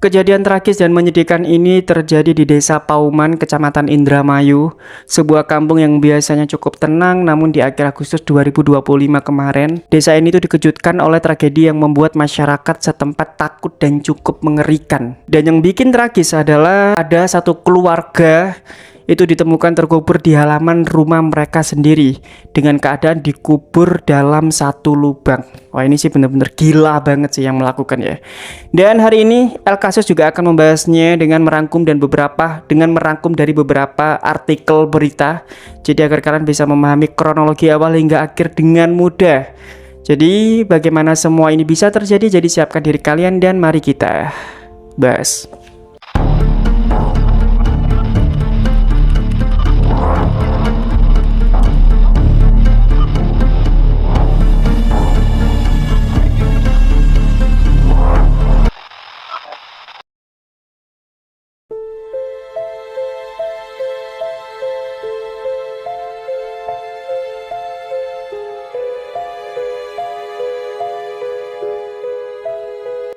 Kejadian tragis dan menyedihkan ini terjadi di Desa Pauman, Kecamatan Indramayu, sebuah kampung yang biasanya cukup tenang, namun di akhir Agustus 2025 kemarin, desa ini tuh dikejutkan oleh tragedi yang membuat masyarakat setempat takut dan cukup mengerikan. Dan yang bikin tragis adalah ada satu keluarga itu ditemukan terkubur di halaman rumah mereka sendiri dengan keadaan dikubur dalam satu lubang. Wah, ini sih bener-bener gila banget sih yang melakukan ya. Dan hari ini El Kasus juga akan membahasnya dengan merangkum dari beberapa artikel berita. Jadi agar kalian bisa memahami kronologi awal hingga akhir dengan mudah. Jadi bagaimana semua ini bisa terjadi? Jadi siapkan diri kalian dan mari kita bahas.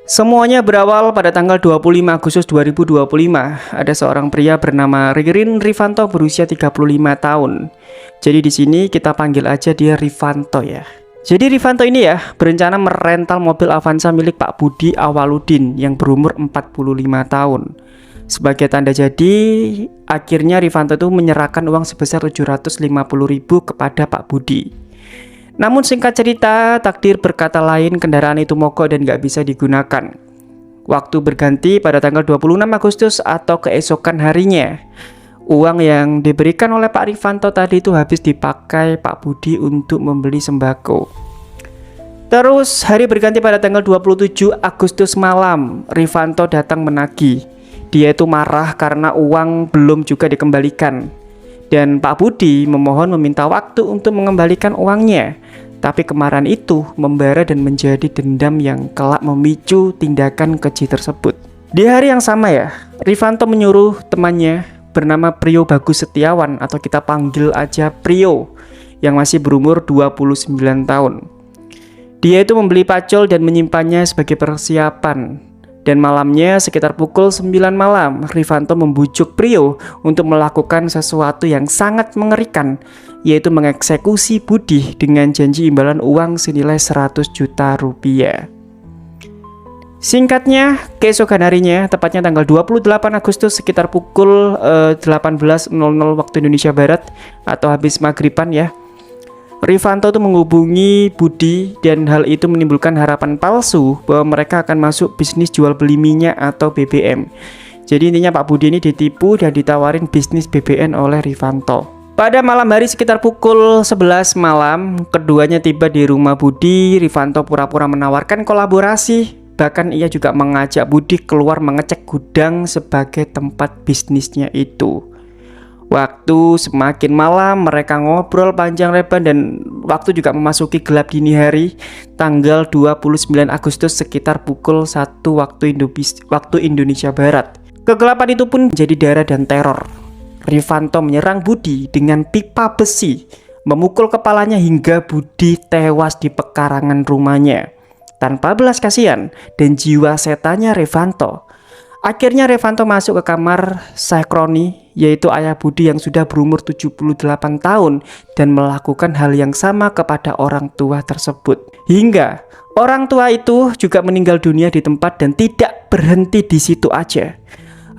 Semuanya berawal pada tanggal 25 Agustus 2025. Ada seorang pria bernama Ririn Rifanto berusia 35 tahun. Jadi di sini kita panggil aja dia Rifanto ya. Jadi Rifanto ini ya berencana merental mobil Avanza milik Pak Budi Awaludin yang berumur 45 tahun. Sebagai tanda jadi, akhirnya Rifanto itu menyerahkan uang sebesar 750.000 kepada Pak Budi. Namun singkat cerita, takdir berkata lain, kendaraan itu mogok dan gak bisa digunakan. Waktu berganti pada tanggal 26 Agustus atau keesokan harinya. Uang yang diberikan oleh Pak Rifanto tadi itu habis dipakai Pak Budi untuk membeli sembako. Terus hari berganti pada tanggal 27 Agustus malam, Rifanto datang menagih. Dia itu marah karena uang belum juga dikembalikan. Dan Pak Budi memohon meminta waktu untuk mengembalikan uangnya. Tapi kemarahan itu membara dan menjadi dendam yang kelak memicu tindakan keji tersebut. Di hari yang sama ya, Rifanto menyuruh temannya bernama Prio Bagus Setiawan atau kita panggil aja Prio yang masih berumur 29 tahun. Dia itu membeli pacul dan menyimpannya sebagai persiapan. Dan malamnya sekitar pukul 9 malam, Rifanto membujuk Prio untuk melakukan sesuatu yang sangat mengerikan, yaitu mengeksekusi Budi dengan janji imbalan uang senilai 100 juta rupiah. Singkatnya, keesokan harinya, tepatnya tanggal 28 Agustus sekitar pukul 18.00 waktu Indonesia Barat atau habis maghriban ya, Rifanto itu menghubungi Budi dan hal itu menimbulkan harapan palsu bahwa mereka akan masuk bisnis jual beli minyak atau BBM. Jadi intinya Pak Budi ini ditipu dan ditawarin bisnis BBM oleh Rifanto. Pada malam hari sekitar pukul 11 malam, keduanya tiba di rumah Budi. Rifanto pura-pura menawarkan kolaborasi. Bahkan ia juga mengajak Budi keluar mengecek gudang sebagai tempat bisnisnya itu. Waktu semakin malam, mereka ngobrol panjang lebar dan waktu juga memasuki gelap dini hari tanggal 29 Agustus sekitar pukul 1 waktu Indonesia Barat. Kegelapan itu pun menjadi darah dan teror. Rifanto menyerang Budi dengan pipa besi, memukul kepalanya hingga Budi tewas di pekarangan rumahnya. Tanpa belas kasihan dan jiwa setannya Rifanto, akhirnya Rifanto masuk ke kamar Sakroni, yaitu ayah Budi yang sudah berumur 78 tahun dan melakukan hal yang sama kepada orang tua tersebut. Hingga orang tua itu juga meninggal dunia di tempat dan tidak berhenti di situ aja.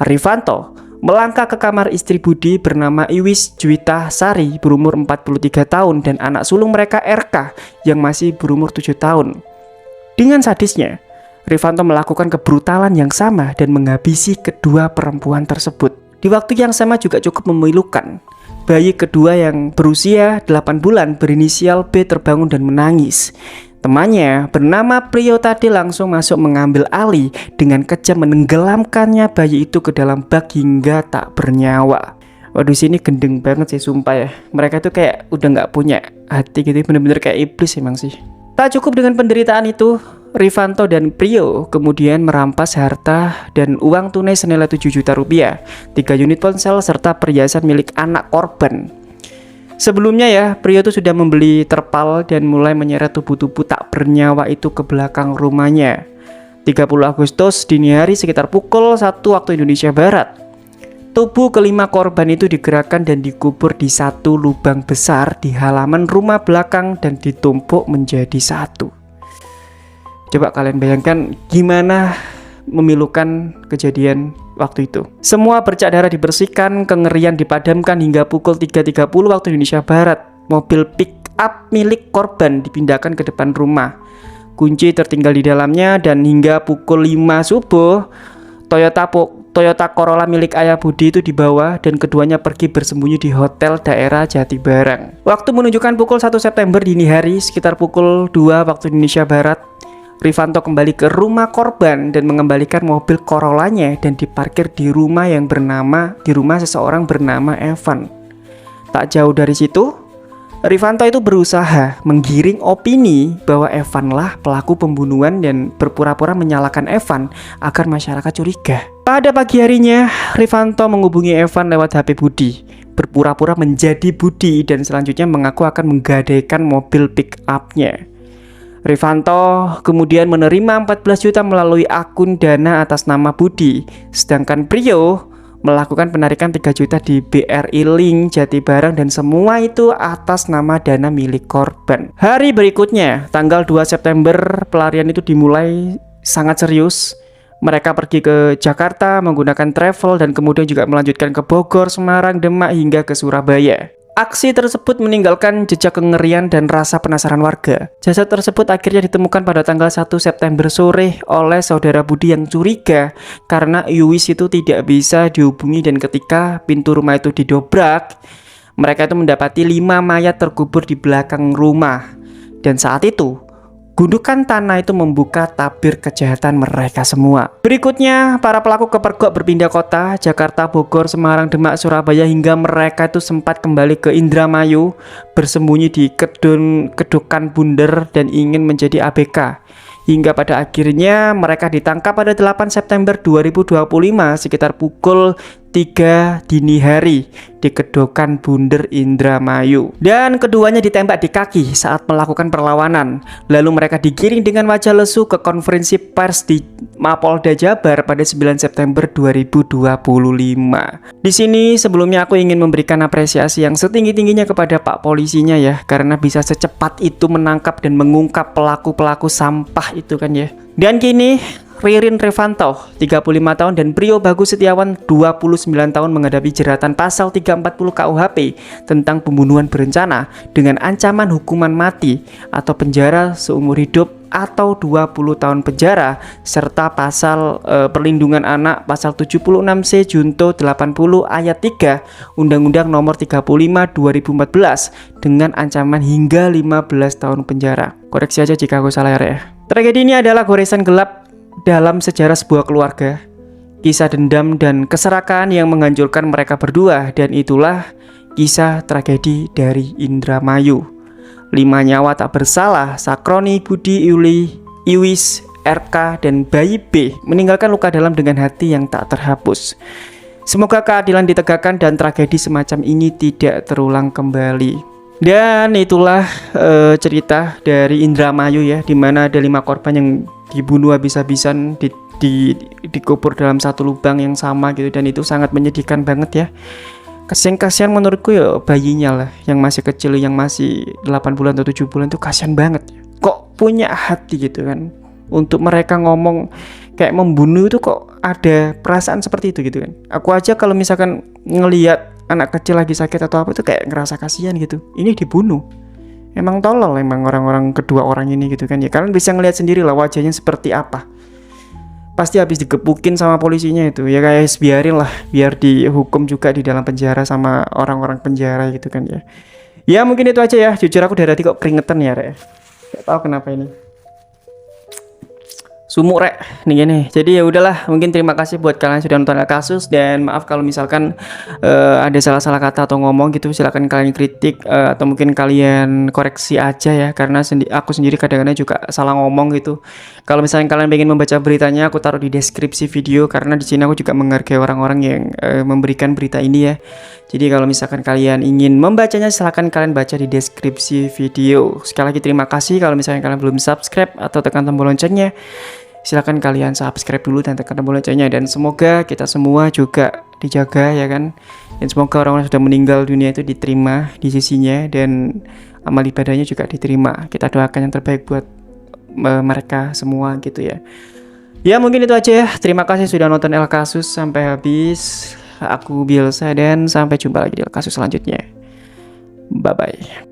Rifanto melangkah ke kamar istri Budi bernama Iwis Juwita Sari berumur 43 tahun dan anak sulung mereka RK yang masih berumur 7 tahun. Dengan sadisnya, Rifanto melakukan kebrutalan yang sama dan menghabisi kedua perempuan tersebut. Di waktu yang sama juga cukup memilukan. Bayi kedua yang berusia 8 bulan berinisial B terbangun dan menangis. Temannya bernama Prio tadi langsung masuk mengambil alih dengan kejam menenggelamkannya bayi itu ke dalam bak hingga tak bernyawa. Waduh, sini gendeng banget sih sumpah ya. Mereka tuh kayak udah gak punya hati gitu, bener-bener kayak iblis emang sih. Tak cukup dengan penderitaan itu, Rifanto dan Prio kemudian merampas harta dan uang tunai senilai 7 juta rupiah, 3 unit ponsel serta perhiasan milik anak korban. Sebelumnya ya, Prio itu sudah membeli terpal dan mulai menyeret tubuh-tubuh tak bernyawa itu ke belakang rumahnya. 30 Agustus dini hari sekitar pukul 1 waktu Indonesia Barat. Tubuh kelima korban itu digerakkan dan dikubur di satu lubang besar di halaman rumah belakang dan ditumpuk menjadi satu. Coba kalian bayangkan gimana memilukan kejadian waktu itu. Semua bercak darah dibersihkan, kengerian dipadamkan hingga pukul 3.30 waktu Indonesia Barat. Mobil pick up milik korban dipindahkan ke depan rumah. Kunci tertinggal di dalamnya dan hingga pukul 5 subuh Toyota Corolla milik Ayah Budi itu dibawa dan keduanya pergi bersembunyi di hotel daerah Jatibarang. Waktu menunjukkan pukul 1 September dini hari sekitar pukul 2 waktu Indonesia Barat. Rifanto kembali ke rumah korban dan mengembalikan mobil Corollanya dan diparkir di rumah seseorang bernama Evan. Tak jauh dari situ, Rifanto itu berusaha menggiring opini bahwa Evan lah pelaku pembunuhan dan berpura-pura menyalahkan Evan agar masyarakat curiga. Pada pagi harinya, Rifanto menghubungi Evan lewat HP Budi, berpura-pura menjadi Budi dan selanjutnya mengaku akan menggadaikan mobil pick up-nya. Rifanto kemudian menerima 14 juta melalui akun Dana atas nama Budi, sedangkan Prio melakukan penarikan 3 juta di BRI Link Jatibarang dan semua itu atas nama dana milik korban. Hari berikutnya, tanggal 2 September, pelarian itu dimulai sangat serius. Mereka pergi ke Jakarta menggunakan travel dan kemudian juga melanjutkan ke Bogor, Semarang, Demak hingga ke Surabaya. Aksi tersebut meninggalkan jejak kengerian dan rasa penasaran warga. Jasad tersebut akhirnya ditemukan pada tanggal 1 September sore oleh saudara Budi yang curiga karena Yuwis itu tidak bisa dihubungi dan ketika pintu rumah itu didobrak, mereka itu mendapati 5 mayat terkubur di belakang rumah. Dan saat itu, gundukan tanah itu membuka tabir kejahatan mereka semua. Berikutnya, para pelaku kepergok berpindah kota, Jakarta, Bogor, Semarang, Demak, Surabaya hingga mereka itu sempat kembali ke Indramayu, bersembunyi di kedokan bunder dan ingin menjadi ABK. Hingga pada akhirnya mereka ditangkap pada 8 September 2025 sekitar pukul 3 dini hari di Kedokan Bunder Indramayu. Dan keduanya ditembak di kaki saat melakukan perlawanan. Lalu mereka digiring dengan wajah lesu ke konferensi pers di Mapolda Jabar pada 9 September 2025. Di sini sebelumnya aku ingin memberikan apresiasi yang setinggi-tingginya kepada Pak polisinya ya, karena bisa secepat itu menangkap dan mengungkap pelaku-pelaku sampah itu kan ya. Dan kini Ririn Rifanto 35 tahun dan Prio Bagus Setiawan 29 tahun menghadapi jeratan pasal 340 KUHP tentang pembunuhan berencana dengan ancaman hukuman mati atau penjara seumur hidup atau 20 tahun penjara serta pasal perlindungan anak pasal 76C Junto 80 ayat 3 Undang-Undang Nomor 35 2014 dengan ancaman hingga 15 tahun penjara. Koreksi aja jika aku salah ya. Tragedi ini adalah goresan gelap dalam sejarah sebuah keluarga, kisah dendam dan keserakan yang menghancurkan mereka berdua, dan itulah kisah tragedi dari Indramayu. 5 nyawa tak bersalah, Sakroni, Budi, Iwis, RK, dan bayi B meninggalkan luka dalam dengan hati yang tak terhapus. Semoga keadilan ditegakkan dan tragedi semacam ini tidak terulang kembali. Dan itulah cerita dari Indramayu ya, dimana ada 5 korban yang dibunuh habis-habisan dikubur dalam satu lubang yang sama gitu, dan itu sangat menyedihkan banget ya. Kasihan menurutku ya bayinya lah yang masih kecil, yang masih 8 bulan atau 7 bulan tuh kasihan banget. Kok punya hati gitu kan untuk mereka ngomong kayak membunuh itu, kok ada perasaan seperti itu gitu kan. Aku aja kalau misalkan ngelihat anak kecil lagi sakit atau apa itu kayak ngerasa kasihan gitu. Ini dibunuh. Emang tolol emang orang-orang kedua orang ini gitu kan ya. Kalian bisa ngelihat sendiri lah wajahnya seperti apa. Pasti habis digebukin sama polisinya itu. Ya guys, biarin lah, biar dihukum juga di dalam penjara sama orang-orang penjara gitu kan ya. Ya mungkin itu aja ya. Jujur aku dari tadi kok keringetan ya Rek. Gak tahu kenapa ini. Sumuk Rek nih. Jadi ya udahlah, mungkin terima kasih buat kalian sudah nonton kasus, dan maaf kalau misalkan ada salah-salah kata atau ngomong gitu, silakan kalian kritik atau mungkin kalian koreksi aja ya, karena aku sendiri kadang-kadang juga salah ngomong gitu. Kalau misalnya kalian pengen membaca beritanya, aku taruh di deskripsi video, karena di sini aku juga menghargai orang-orang yang memberikan berita ini ya. Jadi kalau misalkan kalian ingin membacanya, silakan kalian baca di deskripsi video. Sekali lagi terima kasih. Kalau misalnya kalian belum subscribe atau tekan tombol loncengnya, Silakan kalian subscribe dulu dan tekan tombol loncengnya, dan semoga kita semua juga dijaga ya kan. Dan semoga orang-orang sudah meninggal dunia itu diterima di sisinya, dan amal ibadahnya juga diterima. Kita doakan yang terbaik buat mereka semua gitu ya. Ya mungkin itu aja ya. Terima kasih sudah nonton El Kasus sampai habis. Aku Bielsa dan sampai jumpa lagi di El Kasus selanjutnya. Bye bye.